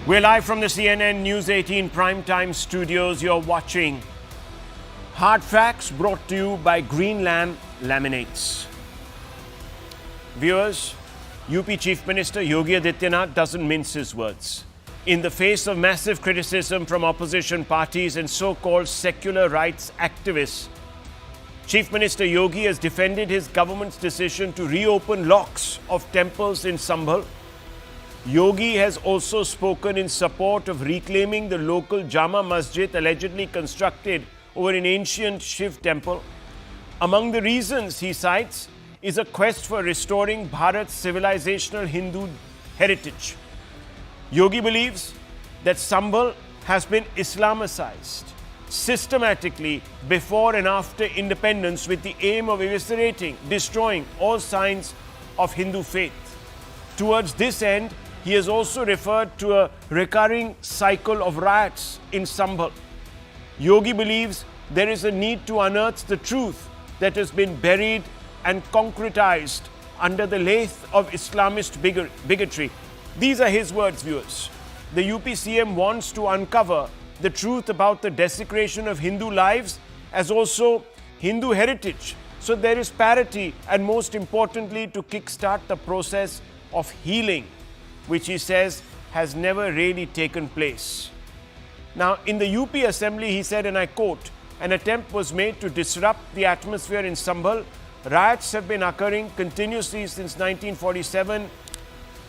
We're live from the CNN News 18 primetime studios. You're watching Hard Facts, brought to you by Greenland Laminates. Viewers, UP Chief Minister Yogi Adityanath doesn't mince his words. In the face of massive criticism from opposition parties and so-called secular rights activists, Chief Minister Yogi has defended his government's decision to reopen locks of temples in Sambhal. Yogi has also spoken in support of reclaiming the local Jama Masjid allegedly constructed over an ancient Shiv temple. Among the reasons he cites is a quest for restoring Bharat's civilizational Hindu heritage. Yogi believes that Sambhal has been Islamicized systematically before and after independence with the aim of eviscerating, destroying all signs of Hindu faith. Towards this end, he has also referred to a recurring cycle of riots in Sambhal. Yogi believes there is a need to unearth the truth that has been buried and concretized under the lath of Islamist bigotry. These are his words, viewers. The UP CM wants to uncover the truth about the desecration of Hindu lives as also Hindu heritage. So there is parity and, most importantly, to kickstart the process of healing, which he says has never really taken place. Now, in the UP Assembly, he said, and I quote, "An attempt was made to disrupt the atmosphere in Sambhal. Riots have been occurring continuously since 1947.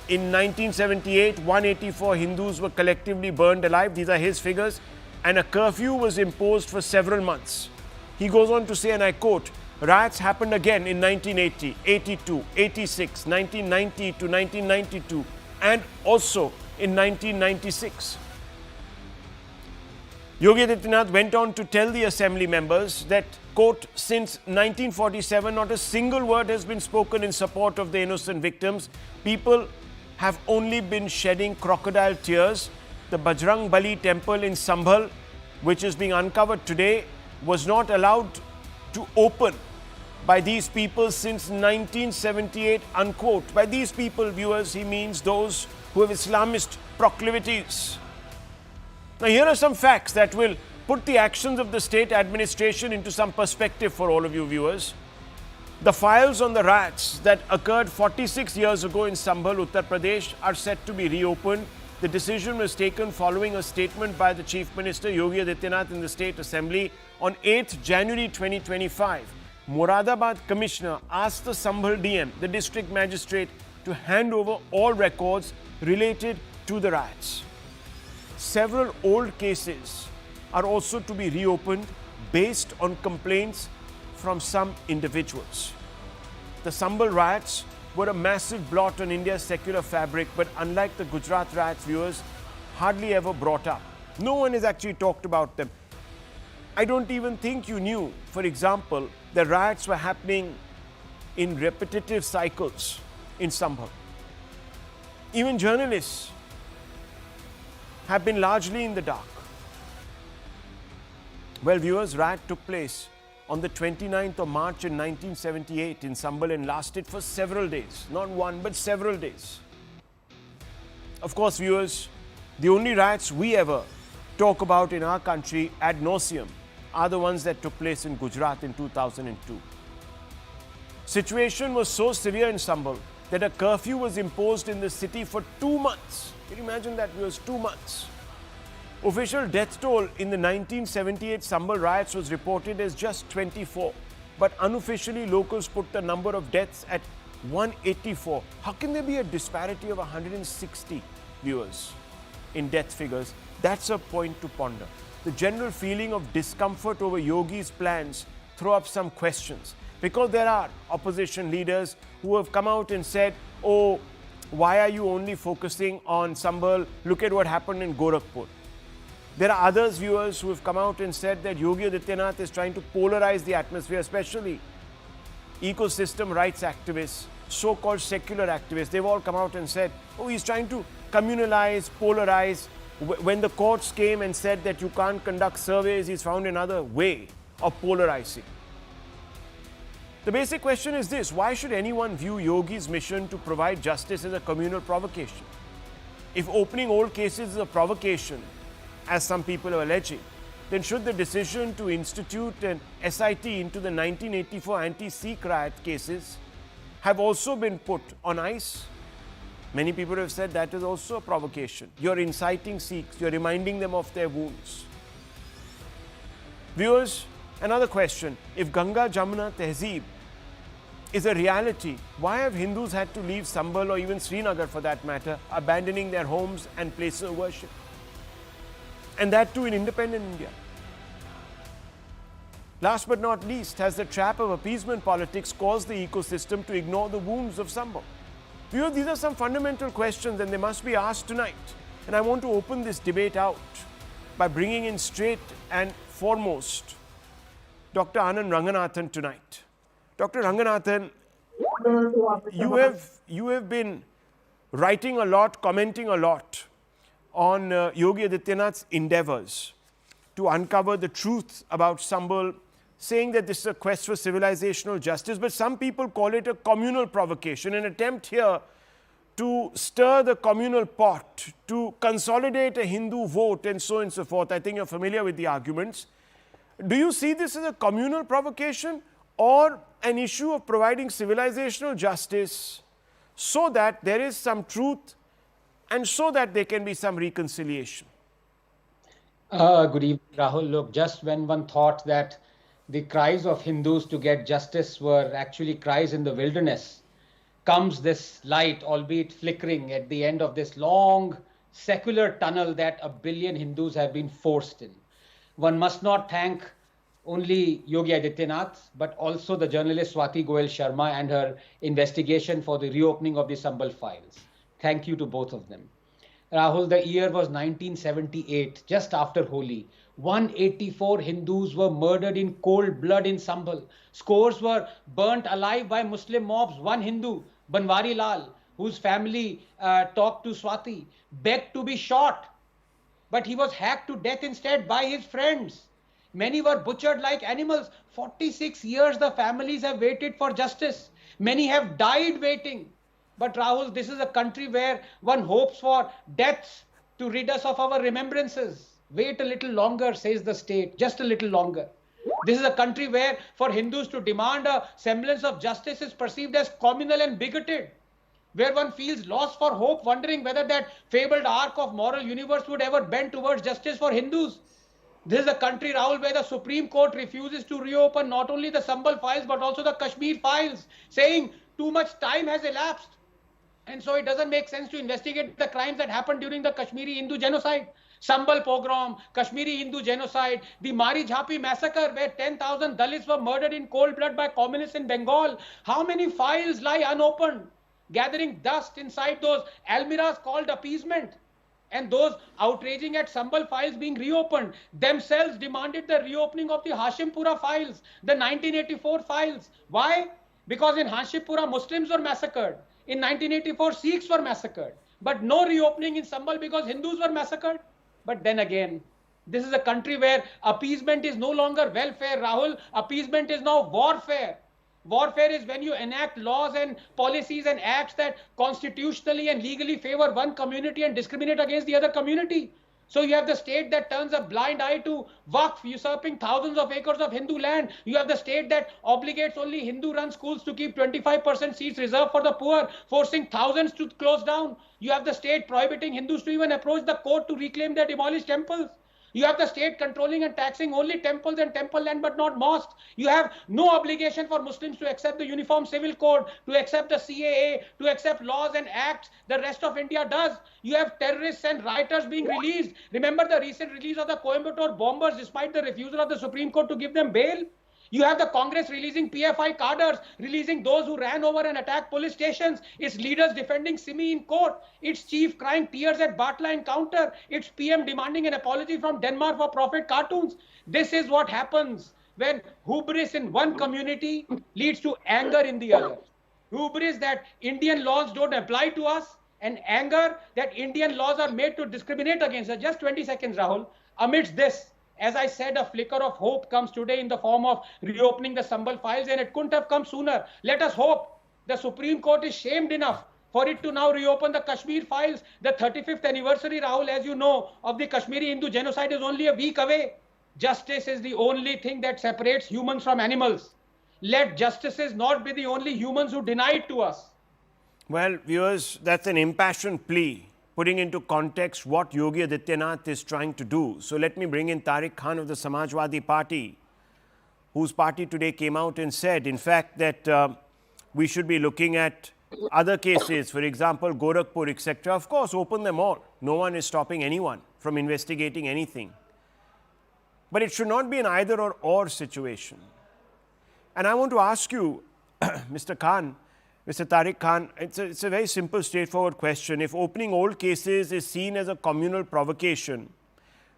In 1978, 184 Hindus were collectively burned alive." These are his figures. "And a curfew was imposed for several months." He goes on to say, and I quote, "Riots happened again in 1980, 82, 86, 1990 to 1992, and also in 1996. Yogi Adityanath went on to tell the assembly members that, quote, "Since 1947, not a single word has been spoken in support of the innocent victims. People have only been shedding crocodile tears. The Bajrang Bali temple in Sambhal, which is being uncovered today, was not allowed to open by these people since 1978, unquote." By these people, viewers, he means those who have Islamist proclivities. Now, here are some facts that will put the actions of the state administration into some perspective for all of you viewers. The files on the riots that occurred 46 years ago in Sambhal, Uttar Pradesh, are set to be reopened. The decision was taken following a statement by the Chief Minister Yogi Adityanath in the State Assembly on 8th January 2025. Moradabad Commissioner asked the Sambhal DM, the district magistrate, to hand over all records related to the riots. Several old cases are also to be reopened based on complaints from some individuals. The Sambhal riots were a massive blot on India's secular fabric, but unlike the Gujarat riots, viewers, hardly ever brought up. No one has actually talked about them. I don't even think you knew, for example, the riots were happening in repetitive cycles in Sambhal. Even journalists have been largely in the dark. Well, viewers, riot took place on the 29th of March in 1978 in Sambhal and lasted for several days. Not one, but several days. Of course, viewers, the only riots we ever talk about in our country ad nauseum are the ones that took place in Gujarat in 2002. Situation was so severe in Sambhal that a curfew was imposed in the city for 2 months. Can you imagine that? It was 2 months. Official death toll in the 1978 Sambhal riots was reported as just 24. But unofficially, locals put the number of deaths at 184. How can there be a disparity of 160 viewers in death figures? That's a point to ponder. The general feeling of discomfort over Yogi's plans throw up some questions, because there are opposition leaders who have come out and said, "Oh, why are you only focusing on Sambhal? Look at what happened in Gorakhpur." There are others, viewers, who have come out and said that Yogi Adityanath is trying to polarize the atmosphere, especially ecosystem rights activists, so-called secular activists. They've all come out and said, "Oh, he's trying to communalize, polarize." When the courts came and said that you can't conduct surveys, he's found another way of polarizing. The basic question is this: why should anyone view Yogi's mission to provide justice as a communal provocation? If opening old cases is a provocation, as some people are alleging, then should the decision to institute an SIT into the 1984 anti-Sikh riot cases have also been put on ice? Many people have said that is also a provocation. You're inciting Sikhs, you're reminding them of their wounds. Viewers, another question. If Ganga Jamuni Tehzib is a reality, why have Hindus had to leave Sambhal or even Srinagar for that matter, abandoning their homes and places of worship? And that too in independent India. Last but not least, has the trap of appeasement politics caused the ecosystem to ignore the wounds of Sambhal? Viewers, these are some fundamental questions and they must be asked tonight. And I want to open this debate out by bringing in straight and foremost Dr. Anand Ranganathan tonight. Dr. Ranganathan, you have been writing a lot, commenting a lot on Yogi Adityanath's endeavors to uncover the truth about Sambhal, saying that this is a quest for civilizational justice, but some people call it a communal provocation, an attempt here to stir the communal pot, to consolidate a Hindu vote and so on and so forth. I think you're familiar with the arguments. Do you see this as a communal provocation or an issue of providing civilizational justice so that there is some truth and so that there can be some reconciliation? Good evening, Rahul. Look, just when one thought that the cries of Hindus to get justice were actually cries in the wilderness, comes this light, albeit flickering, at the end of this long secular tunnel that 1 billion Hindus have been forced in. One must not thank only Yogi Adityanath, but also the journalist Swati Goel Sharma and her investigation for the reopening of the Sambhal files. Thank you to both of them. Rahul, the year was 1978, just after Holi. 184 Hindus were murdered in cold blood in Sambhal. Scores were burnt alive by Muslim mobs. One Hindu, Banwari Lal, whose family talked to Swati, begged to be shot, but he was hacked to death instead by his friends. Many were butchered like animals. 46 years the families have waited for justice. Many have died waiting. But Rahul, this is a country where one hopes for deaths to rid us of our remembrances. Wait a little longer, says the state, just a little longer. This is a country where for Hindus to demand a semblance of justice is perceived as communal and bigoted, where one feels lost for hope, wondering whether that fabled arc of moral universe would ever bend towards justice for Hindus. This is a country, Rahul, where the Supreme Court refuses to reopen not only the Sambhal files but also the Kashmir files, saying too much time has elapsed. And so it doesn't make sense to investigate the crimes that happened during the Kashmiri Hindu genocide. Sambhal pogrom, Kashmiri Hindu genocide, the Mari Jhapi massacre where 10,000 Dalits were murdered in cold blood by communists in Bengal. How many files lie unopened, gathering dust inside those almirahs called appeasement? And those outraging at Sambhal files being reopened themselves demanded the reopening of the Hashimpura files, the 1984 files. Why? Because in Hashimpura, Muslims were massacred. In 1984, Sikhs were massacred. But no reopening in Sambhal because Hindus were massacred. But then again, this is a country where appeasement is no longer welfare, Rahul. Appeasement is now warfare. Warfare is when you enact laws and policies and acts that constitutionally and legally favor one community and discriminate against the other community. So you have the state that turns a blind eye to Waqf, usurping thousands of acres of Hindu land. You have the state that obligates only Hindu-run schools to keep 25% seats reserved for the poor, forcing thousands to close down. You have the state prohibiting Hindus to even approach the court to reclaim their demolished temples. You have the state controlling and taxing only temples and temple land but not mosques. You have no obligation for Muslims to accept the Uniform Civil Code, to accept the CAA, to accept laws and acts the rest of India does. You have terrorists and rioters being released. Remember the recent release of the Coimbatore bombers despite the refusal of the Supreme Court to give them bail? You have the Congress releasing PFI cadres, releasing those who ran over and attacked police stations, its leaders defending Simi in court, its chief crying tears at Batla encounter, its PM demanding an apology from Denmark for prophet cartoons. This is what happens when hubris in one community leads to anger in the other. Hubris that Indian laws don't apply to us, and anger that Indian laws are made to discriminate against us. Just 20 seconds, Rahul. Amidst this, as I said, a flicker of hope comes today in the form of reopening the Sambhal files, and it couldn't have come sooner. Let us hope the Supreme Court is shamed enough for it to now reopen the Kashmir files. The 35th anniversary, Rahul, as you know, of the Kashmiri Hindu genocide is only a week away. Justice is the only thing that separates humans from animals. Let justices not be the only humans who deny it to us. Well, viewers, that's an impassioned plea, putting into context what Yogi Adityanath is trying to do. So let me bring in Tariq Khan of the Samajwadi Party, whose party today came out and said, in fact, that we should be looking at other cases, for example, Gorakhpur, etc. Of course, open them all. No one is stopping anyone from investigating anything. But it should not be an either or situation. And I want to ask you, Mr. Khan, Mr. Tariq Khan, it's a very simple, straightforward question. If opening old cases is seen as a communal provocation,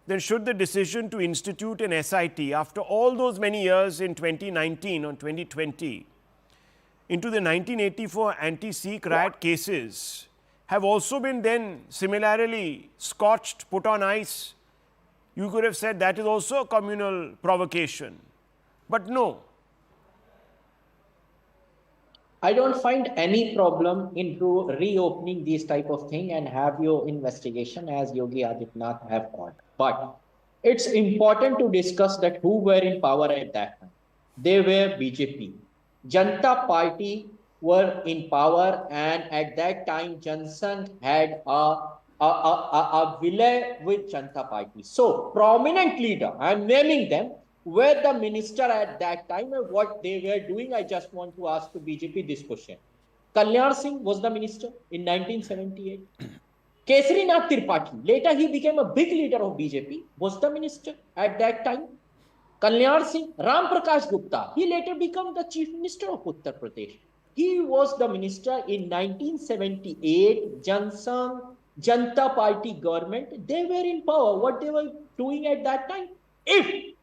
then should the decision to institute an SIT after all those many years in 2019 or 2020 into the 1984 anti-Sikh riot cases have also been then similarly scotched, put on ice? You could have said that is also a communal provocation. But no. I don't find any problem into reopening these type of thing and have your investigation as Yogi Adityanath have called. But it's important to discuss that who were in power at that time. They were BJP. Janata Party were in power, and at that time Johnson had a villain with Janata Party. So prominent leader, I am naming them, were the minister at that time and what they were doing. I just want to ask to BJP this question. Kalyan Singh was the minister in 1978. Kesarinath Tripathi, later he became a big leader of BJP, was the minister at that time. Kalyan Singh, Ram Prakash Gupta, he later became the chief minister of Uttar Pradesh. He was the minister in 1978, Janata Party government. They were in power. What they were doing at that time? If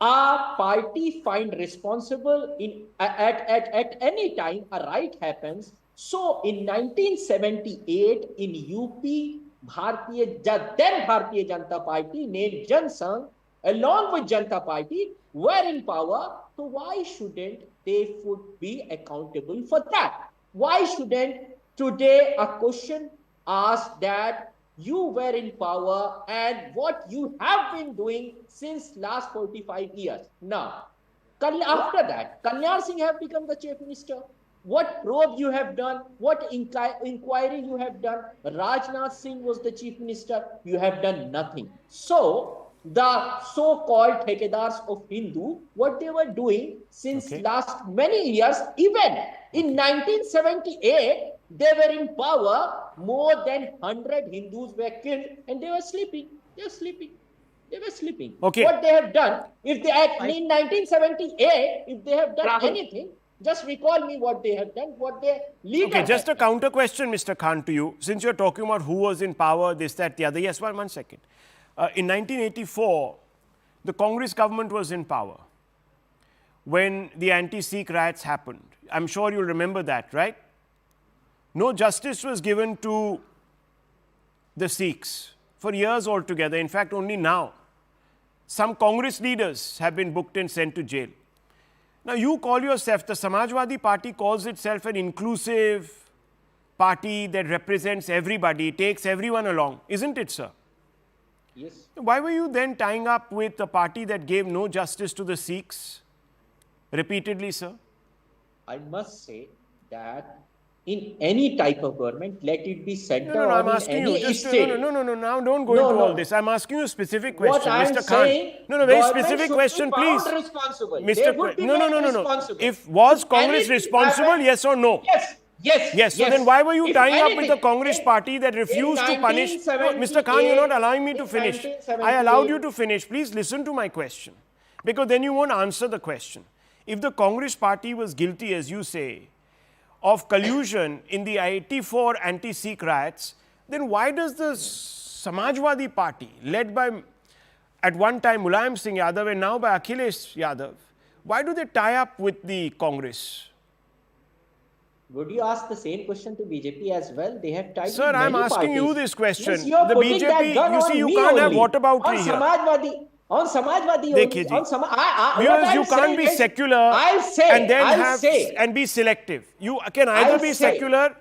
a party find responsible at any time a riot happens. So in 1978 in UP, then Bharatiya Janata Party named Jansangh along with Janata Party were in power. So why shouldn't they be accountable for that? Why shouldn't today a question asked that you were in power and what you have been doing since last 45 years. Now, after that, Kalyan Singh have become the chief minister. What probe you have done, what inquiry you have done. Rajnath Singh was the chief minister. You have done nothing. So, the so-called Thekedars of Hindu, what they were doing since last many years, even in 1978, they were in power, more than 100 Hindus were killed and they were sleeping. They were sleeping. They were sleeping. Okay. What they have done, if they in 1978, if they have done anything, just recall me what they have done, what their leader. Okay, just a counter question, Mr. Khan, to you. Since you're talking about who was in power, this, that, the other. Yes, one second. In 1984, the Congress government was in power when the anti-Sikh riots happened. I'm sure you'll remember that, right? No justice was given to the Sikhs for years altogether. In fact, only now. Some Congress leaders have been booked and sent to jail. Now, you call yourself, the Samajwadi Party calls itself an inclusive party that represents everybody, takes everyone along. Isn't it, sir? Yes. Why were you then tying up with a party that gave no justice to the Sikhs repeatedly, sir? I must say that in any type of government, let it be centered No, I'm asking you. Just, no, now don't go into all this. I'm asking you a specific question, what I'm Mr. Khan. saying, No, very specific question, please. Mr. No. If was Congress responsible, yes or no? Yes. So then why were you tying up with the Congress party that refused to punish? No, Mr. Khan, you're not allowing me to finish. I allowed you to finish. Please listen to my question. Because then you won't answer the question. If the Congress party was guilty, as you say, of collusion in the 84 anti-Sikh riots, then why does the Samajwadi Party, led by, at one time, Mulayam Singh Yadav and now by Akhilesh Yadav, why do they tie up with the Congress? Would you ask the same question to BJP as well? They have tied Sir, I'm asking you this question. Yes, the BJP, you see, you can't have whataboutery here. On Samajwadi, viewers, you can't be secular and then and be selective. You can either be secular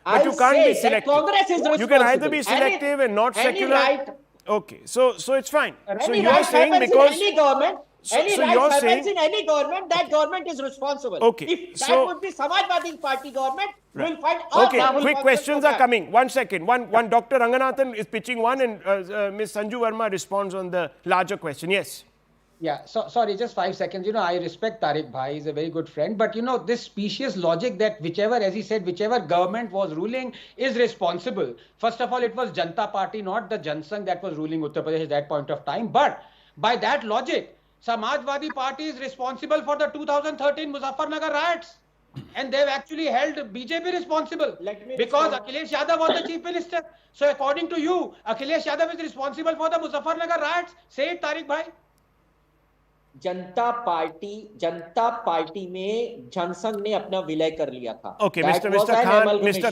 But you can't be say that selective. Congress is responsible. You can either be selective and not any secular. Right, Okay, so it's fine. So any you're right saying happens because in any government, so any right you're happens saying in any government, that government is responsible. Okay, If that so- would be Samajwadi Party government, Right. we'll find Okay, ourselves quick responsible questions for are that. coming. 1 second. One Dr. Ranganathan is pitching one, and Ms. Sanju Verma responds on the larger question. Yes. Yeah, so sorry, just 5 seconds. I respect Tariq Bhai, he's a very good friend. But this specious logic that whichever, as he said, whichever government was ruling is responsible. First of all, it was Janata Party, not the Jansangh that was ruling Uttar Pradesh at that point of time. But by that logic, Samajwadi Party is responsible for the 2013 Muzaffarnagar riots. And they've actually held BJP responsible because Akhilesh Yadav was the chief minister. So according to you, Akhilesh Yadav is responsible for the Muzaffarnagar riots. Say it, Tariq Bhai. Janata party में जनसंघ ने अपना विलय कर लिया था. Okay, That Mr. was Mr. an Khan, amalgamation.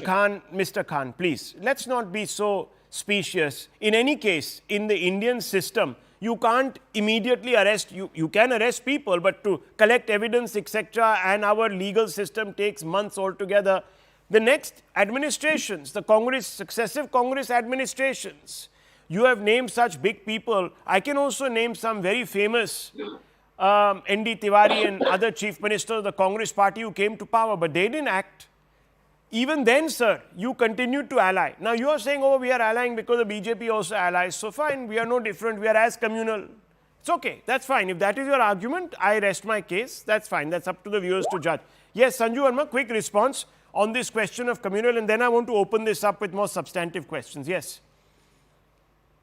Mr. Khan, please, let's not be so specious. In any case, in the Indian system, you can't immediately arrest, you can arrest people, but to collect evidence, etc., and our legal system takes months altogether. The next administrations, the successive Congress administrations, you have named such big people. I can also name some very famous N.D. Tiwari and other chief ministers of the Congress party who came to power, but they didn't act. Even then, sir, you continued to ally. Now, you are saying, oh, we are allying because the BJP also allies. So fine, we are no different. We are as communal. It's okay. That's fine. If that is your argument, I rest my case. That's fine. That's up to the viewers to judge. Yes, Sanju Verma, quick response on this question of communal, and then I want to open this up with more substantive questions. Yes.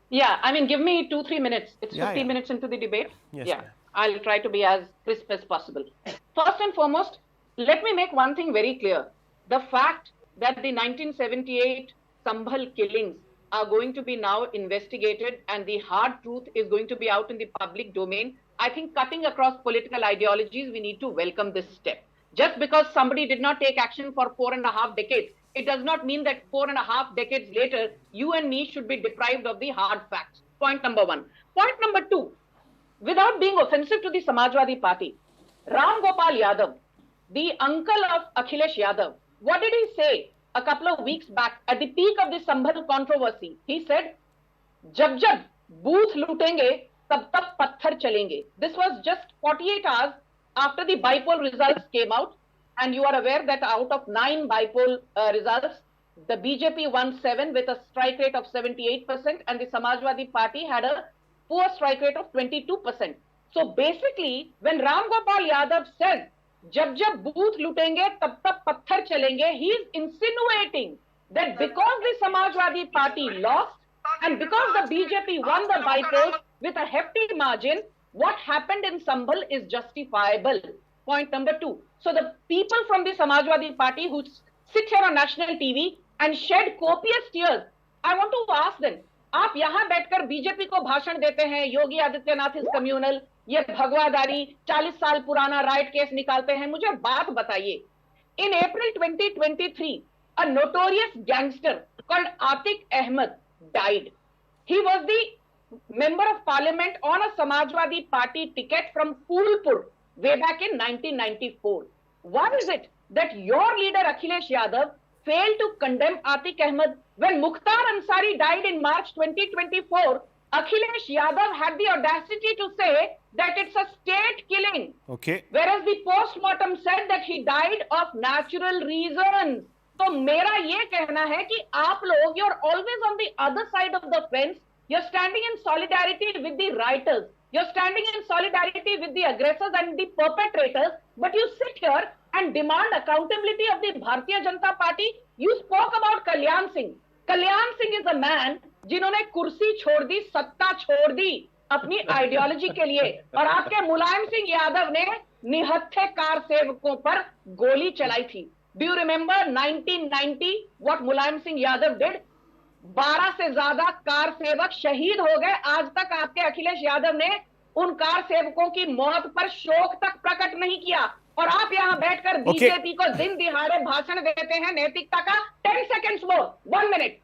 Yeah, I mean, give me 2-3 minutes. It's 15 minutes into the debate. Yes, yeah, ma'am. I'll try to be as crisp as possible. First and foremost, let me make one thing very clear. The fact that the 1978 Sambhal killings are going to be now investigated and the hard truth is going to be out in the public domain, I think cutting across political ideologies, we need to welcome this step. Just because somebody did not take action for 4.5 decades, it does not mean that 4.5 decades later, you and me should be deprived of the hard facts. Point number one. Point number two, without being offensive to the Samajwadi Party, Ram Gopal Yadav, the uncle of Akhilesh Yadav, what did he say a couple of weeks back at the peak of the Sambhal controversy? He said, "Jab jab booth lootenge, tab tab patthar chalenge." This was just 48 hours after the bypoll results came out. And you are aware that out of 9 bypoll results, the BJP won 7 with a strike rate of 78%, and the Samajwadi Party had a poor strike rate of 22%. So basically, when Ram Gopal Yadav says, "Jab jab booth lutenge, tab tab patthar chalenge," he is insinuating that because the Samajwadi Party lost and because the BJP won the bypolls with a hefty margin, what happened in Sambhal is justifiable. Point number two. So the people from the Samajwadi Party who sit here on national TV and shed copious tears, I want to ask them, आप यहाँ बैठकर BJP को भाषण देते हैं, Yogi Adityanath is communal, ये भगवादारी 40 साल पुराना राइट केस निकालते हैं, मुझे बात बताइए. In April 2023, a notorious gangster called Atiq Ahmed died. He was the member of parliament on a Samajwadi Party ticket from Phulpur way back in 1994. Why is it that your leader Akhilesh Yadav failed to condemn Atiq Ahmed when Mukhtar Ansari died in March 2024? Akhilesh Yadav had the audacity to say that it's a state killing. Okay. Whereas the post-mortem said that he died of natural reasons. So मेरा ये कहना है कि आप लोग, you're always on the other side of the fence. You're standing in solidarity with the rioters. You're standing in solidarity with the aggressors and the perpetrators, but you sit here and demand accountability of the Bharatiya Janata Party. You spoke about Kalyan Singh. Kalyan Singh is a man जिन्होंने कुर्सी छोड़ दी, सत्ता छोड़ दी अपनी ideology के लिए, और आपके मुलायम सिंह यादव ने निहत्थे कार सेवकों पर गोली चलाई थी. Do you remember 1990 what Mulayam Singh Yadav did? 12 से ज्यादा कार सेवक शहीद हो गए. आज तक आपके अखिलेश यादव ने उन कार सेवकों की मौत पर शोक तक प्रकट नहीं किया, और आप यहां बैठकर बीजेपी को दिन दिहाड़े भाषण देते हैं नैतिकता का. 10 seconds more, 1 minute.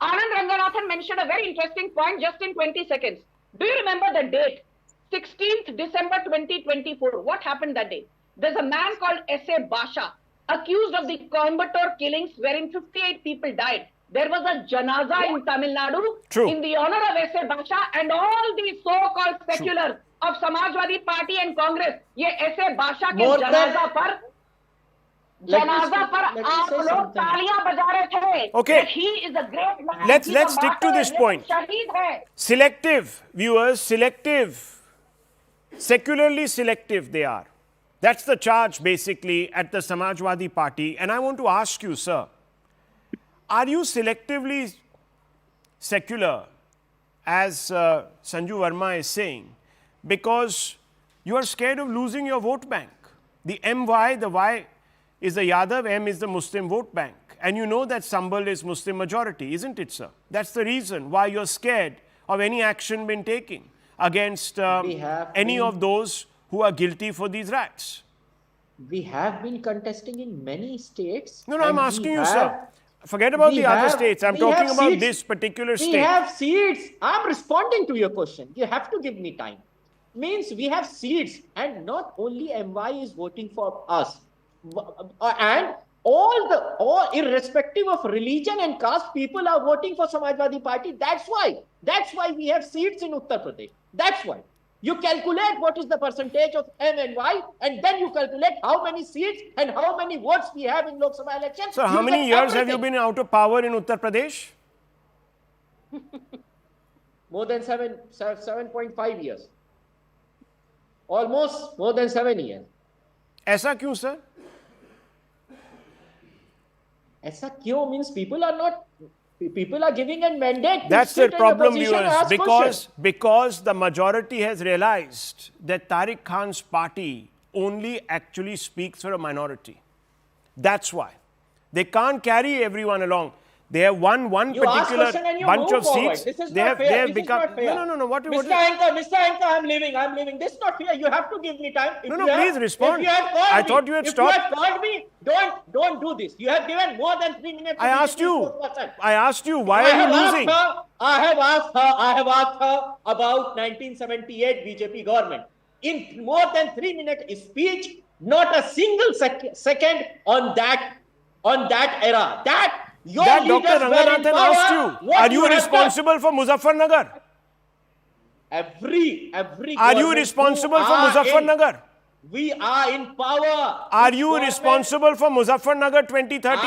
Anand Ranganathan mentioned a very interesting point just in 20 seconds. Do you remember the date? 16th December 2024. What happened that day? There's a man called S.A. Basha, accused of the Coimbatore killings wherein 58 people died. There was a janaza in Tamil Nadu in the honor of S.A. Basha and all these so-called seculars of Samajwadi Party and Congress. ये S.A. Basha के जनाजा पर आप लोग तालियां बजा रहे थे. Okay. He is a great man. Let's stick to this point. शहीद है. Selective, viewers, selective. Secularly selective they are. That's the charge basically at the Samajwadi Party. And I want to ask you, sir, are you selectively secular, as Sanju Verma is saying, because you are scared of losing your vote bank? The MY, the Y is the Yadav, M is the Muslim vote bank. And you know that Sambhal is Muslim majority, isn't it, sir? That's the reason why you're scared of any action being taken against any of those who are guilty for these riots. We have been contesting in many states. No, I'm asking you, sir. Forget about the other states. I'm talking about this particular state. We have seats. I'm responding to your question. You have to give me time. Means we have seats, and not only MY is voting for us, and all irrespective of religion and caste, people are voting for Samajwadi Party. That's why we have seats in Uttar Pradesh. That's why. You calculate what is the percentage of M and Y, and then you calculate how many seats and how many votes we have in Lok Sabha elections. So, how many years have you been out of power in Uttar Pradesh? More than 7.5 years. Almost more than 7 years. ऐसा क्यों, sir? ऐसा क्यों means people are giving a mandate. That's the problem, viewers, because the majority has realized that Tariq Khan's party only actually speaks for a minority. That's why. They can't carry everyone along. They have won one particular bunch of seats. They have become. No. What Mr. Anchor, I'm leaving. This is not fair. You have to give me time. Please respond. I thought you had stopped. If you have called me, don't do this. You have given more than 3 minutes. I asked you, why are you losing? I have asked her about 1978 BJP government. In more than 3 minute speech, not a single second on that era. That Dr. Ranganathan asked you, are you responsible for Muzaffarnagar? Every Are you responsible for Muzaffarnagar? We are in power. Are you responsible for Muzaffarnagar 2013?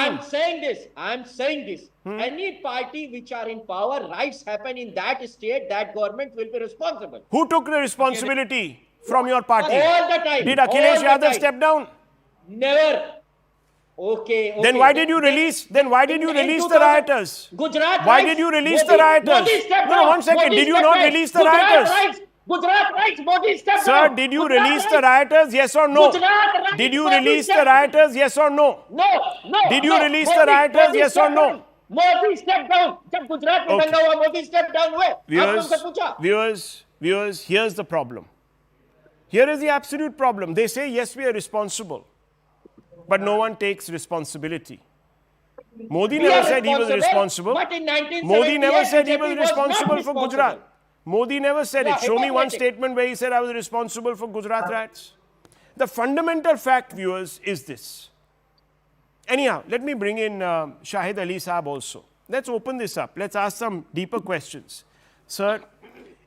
I'm saying this. Any party which are in power, riots happen in that state, that government will be responsible. Who took the responsibility from your party? All the time. Did Akhilesh Yadav step down? Never. Okay. Then why did you release? The rioters? Gujarat. Why did you release the rioters? No, 1 second. Did you not release the rioters? Gujarat rights. Modi stepped Sir, down. did you release the rioters? Yes or no? Did you release the rioters? Yes or no? No. Did you release the rioters? Yes or no? Modi stepped down. जब गुजरात में दंगा हुआ, Modi stepped down हुए. Viewers, here's the problem. Here is the absolute problem. They say, yes, we are responsible. But no one takes responsibility. Modi never said he was responsible. Modi never said he was responsible for Gujarat. Modi never said it. Show me one statement where he said I was responsible for Gujarat riots. The fundamental fact, viewers, is this. Anyhow, let me bring in Shahid Ali Saab also. Let's open this up. Let's ask some deeper questions. Sir,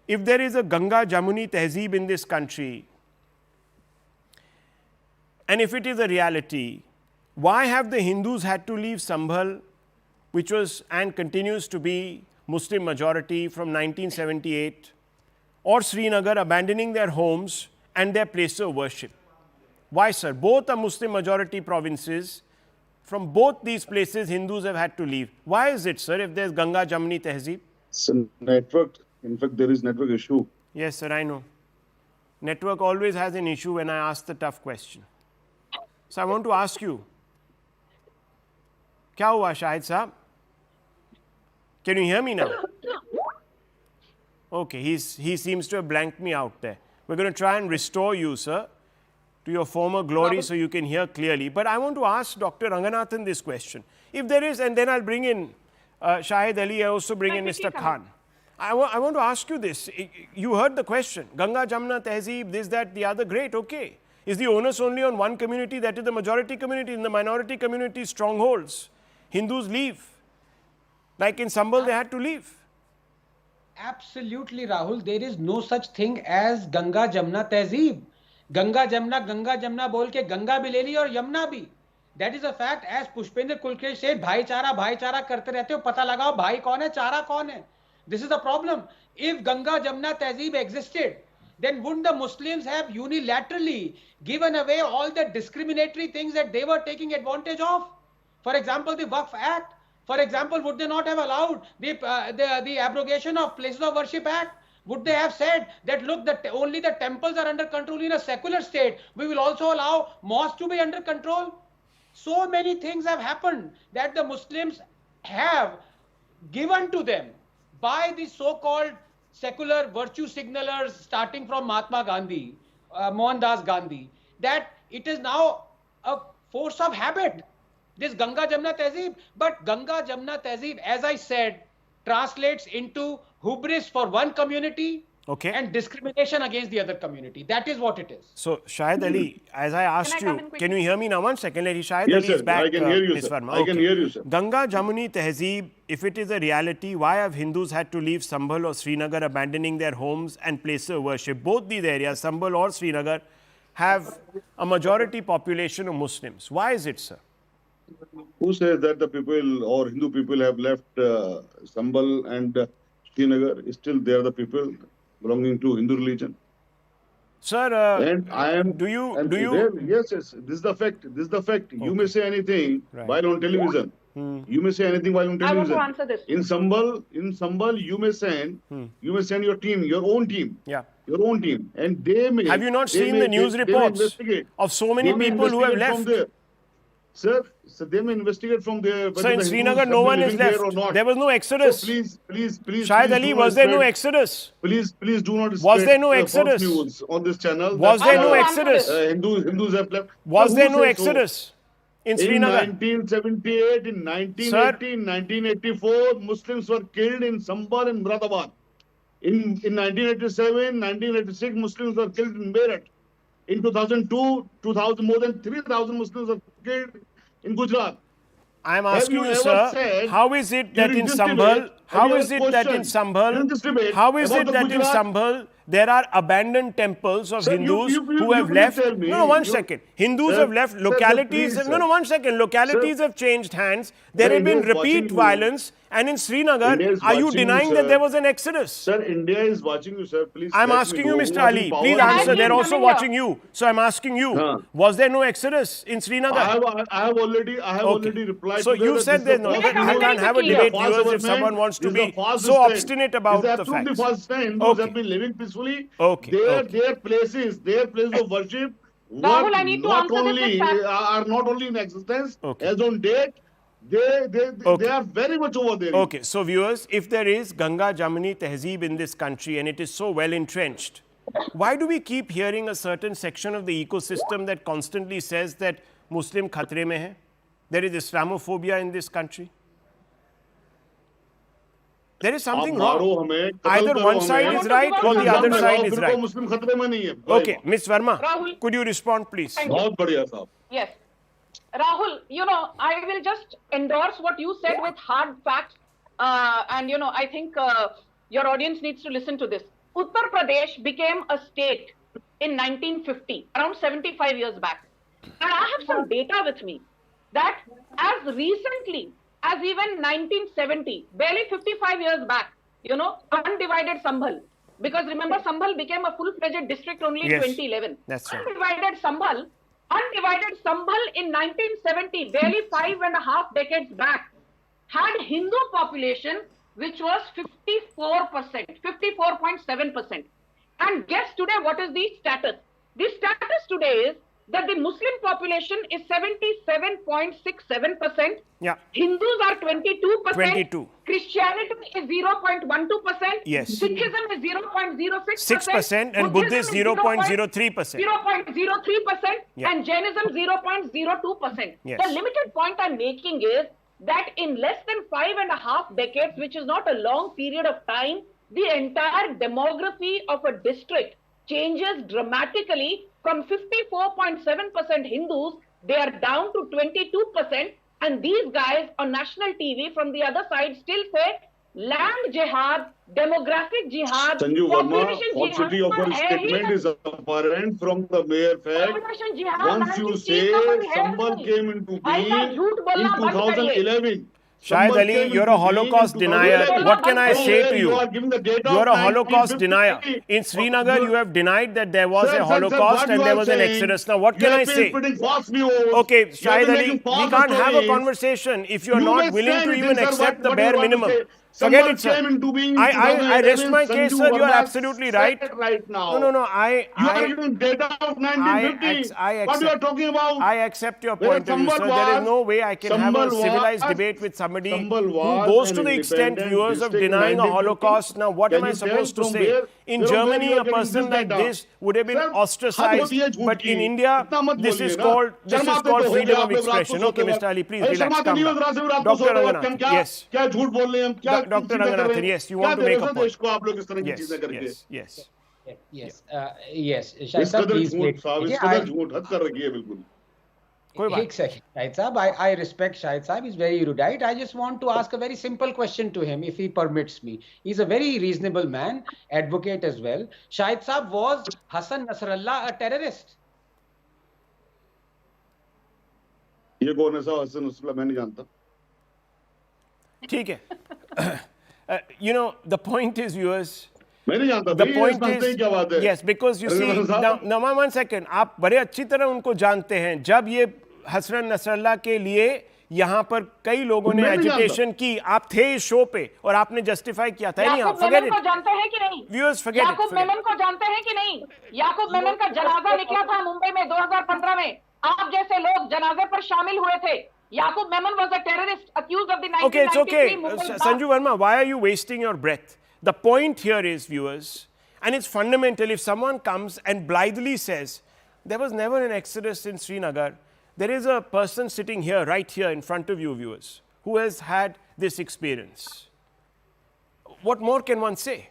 if there is a Ganga Jamuni Tehzib in this country, and if it is a reality, why have the Hindus had to leave Sambhal, which was and continues to be Muslim majority from 1978, or Srinagar, abandoning their homes and their place of worship? Why, sir? Both are Muslim majority provinces. From both these places, Hindus have had to leave. Why is it, sir, if there's Ganga Jamuni Tehzib? It's a network. In fact, there is network issue. Yes, sir, I know. Network always has an issue when I ask the tough question. So I want to ask you, क्या हुआ Shahid Saab? Can you hear me now? Okay, he seems to have blanked me out there. We're going to try and restore you, sir, to your former glory so you can hear clearly. But I want to ask Dr. Ranganathan this question. If there is, and then I'll bring in Shahid Ali, I also bring in Mr. Khan. I want to ask you this. You heard the question. Ganga Jamuna Tehzib, this, that, the other, great, okay. Is the onus only on one community, that is the majority community? In the minority community strongholds, Hindus leave. Like in Sambhal, they had to leave. Absolutely, Rahul. There is no such thing as Ganga Jamuna Tehzib. Ganga Jamuna बोल के गंगा भी ले ली और यमुना भी. That is a fact. As Pushpender Kulkarni said, भाईचारा करते रहते हो, पता लगाओ भाई कौन है, चारा कौन है. This is the problem. If Ganga Jamuna Tehzib existed, then wouldn't the Muslims have unilaterally given away all the discriminatory things that they were taking advantage of? For example, the Waqf Act. For example, would they not have allowed the abrogation of Places of Worship Act? Would they have said that, look, only the temples are under control in a secular state, we will also allow mosques to be under control? So many things have happened that the Muslims have given to them by the so-called secular virtue signalers, starting from Mahatma Gandhi, Mohandas Gandhi, that it is now a force of habit, this Ganga Jamuna Tehzib. But Ganga Jamuna Tehzib, as I said, translates into hubris for one community and discrimination against the other community. That is what it is. So, Shahid Ali, as I asked you, can you hear me now? 1 second, Shahid Yes, Ali is sir. back. I can hear you, sir. I can hear you, sir. Ganga Jamuni Tehzib, if it is a reality, why have Hindus had to leave Sambhal or Srinagar, abandoning their homes and places of worship? Both these areas, Sambhal or Srinagar, have a majority population of Muslims. Why is it, sir? Who says that the people or Hindu people have left Sambhal and Srinagar? Still, they are the people belonging to Hindu religion. Sir, and I am. Yes, this is the fact. This is the fact. You may say anything while on television. You may say anything while on television. I want to answer this. In Sambhal, you may send your team, your own team. Yeah. Your own team, and they may. Have you not seen the news reports of so many people who have left? Sir, they may investigate from there. So in Srinagar, no one is left. There was no exodus. So please. Shahid Ali, was there no exodus? Please do not. Was there no exodus? News on this channel. Was there no exodus? Hindus have left. Was there no exodus in Srinagar? In 1978, in 1980, in 1984, Muslims were killed in Sambhal and Muradabad. In 1987, 1986, Muslims were killed in Meerut. In 2002, more than 3,000 Muslims were killed in Gujarat. I am asking you, sir, how is it that in Sambhal, there are abandoned temples of Hindus who have left? No, 1 second. Hindus have left localities. No, 1 second. Localities have changed hands. There have been repeat violence. And in Srinagar, are you denying that there was an exodus? Sir, India is watching you, sir. Please. I'm asking you, Mr. Ali. Please answer. They're also watching you. So I'm asking you, was there no exodus in Srinagar? I have already replied. So you said there's no. I can't have a debate, viewers, if someone wants to be so obstinate about the facts. The first time Hindus have been living peacefully. Their places of worship are not only in existence as on date. They are very much over there. Okay, so viewers, if there is Ganga Jamuni Tehzib in this country and it is so well entrenched, why do we keep hearing a certain section of the ecosystem that constantly says that Muslim khatre mein hai? There is Islamophobia in this country? There is something wrong. Either one side is right or the other side is right. Okay, Ms. Verma, could you respond, please? Yes. Rahul, I will just endorse what you said with hard facts. And, I think your audience needs to listen to this. Uttar Pradesh became a state in 1950, around 75 years back. And I have some data with me that as recently as even 1970, barely 55 years back, undivided Sambhal. Because remember, Sambhal became a full-fledged district only in 2011. That's right. Undivided Sambhal in 1970, barely 5.5 decades back, had Hindu population which was 54%, 54.7%. And guess today what is the status? The status today is that the Muslim population is 77.67%. Yeah. Hindus are 22%. 22. Christianity is 0.12%. Yes. Sikhism is 0.06%. 6% and Buddhism 0.03%. 0.03%. Yeah. And Jainism 0.02%. Yes. The limited point I'm making is that in less than 5.5 decades, which is not a long period of time, the entire demography of a district changes dramatically from 54.7% Hindus, they are down to 22%. And these guys on national TV from the other side still say land jihad, demographic jihad, Sanju Verma, population jihad. falsity of her statement is apparent from the mere fact. Once you say Sambhal came into being in 2011. Shahid Ali, you're a Holocaust denier. What can I say to you? You're a Holocaust denier. In Srinagar, you have denied that there was a Holocaust and there was an exodus. Now, what can I say? Okay, Shahid Ali, we can't have a conversation if you're not willing to even accept the bare minimum. Forget it, sir. I rest my case, sir. You are absolutely right. No. You are giving data of 1950. What you are talking about? I accept your point of view, sir. There is no way I can have a civilized debate with somebody who goes to the extent, viewers, of denying a Holocaust. Now, what am I supposed to say? In Germany, a person like this would have been ostracized. But in India, this is called freedom of expression. Okay, Mr. Ali, please relax. Calm down. Dr. Ranganathan, yes. Dr. Ranganathan, yes, you want to make a point. Yes. Yes. Shahid Sahab, please wait. एक second, Shahid Sahab. I respect Shahid Sahab. He's very erudite. I just want to ask a very simple question to him, if he permits me. He's a very reasonable man, advocate as well. Shahid Sahab, was Hassan Nasrallah a terrorist? ये कौन है साहब Hasan Nasrallah मैं नहीं जानता. ठीक है. The point is, viewers. मैं नहीं जानता. The point is, yes, because you see, now 1 second, आप बड़े अच्छी तरह उनको जानते हैं. जब ये हसन नसरल्लाह के लिए यहाँ पर कई लोगों ने एजिटेशन की, आप थे इस शो पे और आपने जस्टिफाई किया था. नहीं, आप forget it. जानते हैं कि नहीं? Viewers, forget it. याकूब मेमन को जानते हैं कि नहीं? याकूब मेमन का जनाजा निकला था मुंबई में 2015 में. आप जैसे लोग जनाजे पर शामिल हुए थे. Yaqub Memon was a terrorist accused of the 1993 Mumbai. Okay, Sanju Verma, why are you wasting your breath? The point here is, viewers, and it's fundamental, if someone comes and blithely says, there was never an exodus in Srinagar, there is a person sitting here, right here in front of you, viewers, who has had this experience. What more can one say?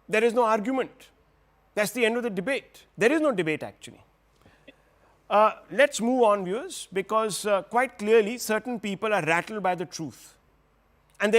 There is no argument. That's the end of the debate. There is no debate, actually. Let's move on, viewers, because quite clearly certain people are rattled by the truth. And they will